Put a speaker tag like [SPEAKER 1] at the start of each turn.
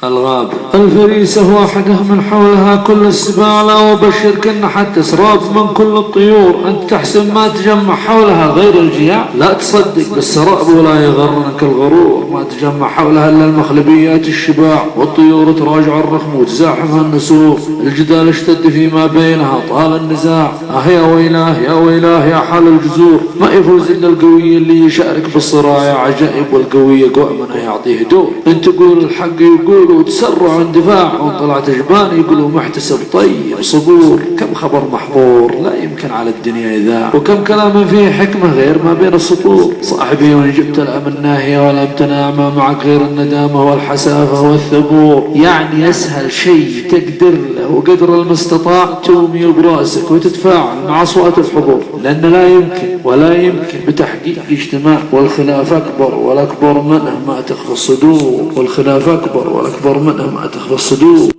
[SPEAKER 1] الغاب الفريسة واحدة من حولها كل السبالة وبشر كن حتى سراب من كل الطيور. أنت تحسن ما تجمع حولها غير الجياع؟ لا تصدق بالسراب ولا يغرنك الغرور. ما تجمع حولها إلا المخلبيات الشباع، والطيور تراجع الرخم وتزاحمها النسور. الجدال اشتد فيما بينها طال النزاع. يا ويلاه يا ويلاه يا حال الجزور. ما يفوز إلا القوي اللي يشارك بالصراع. يا عجائب والقوي يقوى منه يعطيه دور. انت تقول الحق يقول وتسرع اندفاع، وان طلعت جبان يقولوا محتسب طيب صبور. كم خبر محظور لا يمكن على الدنيا إذاع، وكم كلام فيه حكمة غير ما بين السطور. صاحبي وإن جبت الأم الناهية ولا امتناع ما معك غير الندامة والحسافة والثبور. يعني أسهل شيء تقدر له وقدر المستطاع تومي براسك وتتفاعل مع أصوات الحضور، لأن لا يمكن ولا يمكن بتحقيق اجتماع. والخلاف أكبر والأكبر منه ما تخفى الصدور. والخلاف أكبر والأكبر منه ما تخفى الصدور.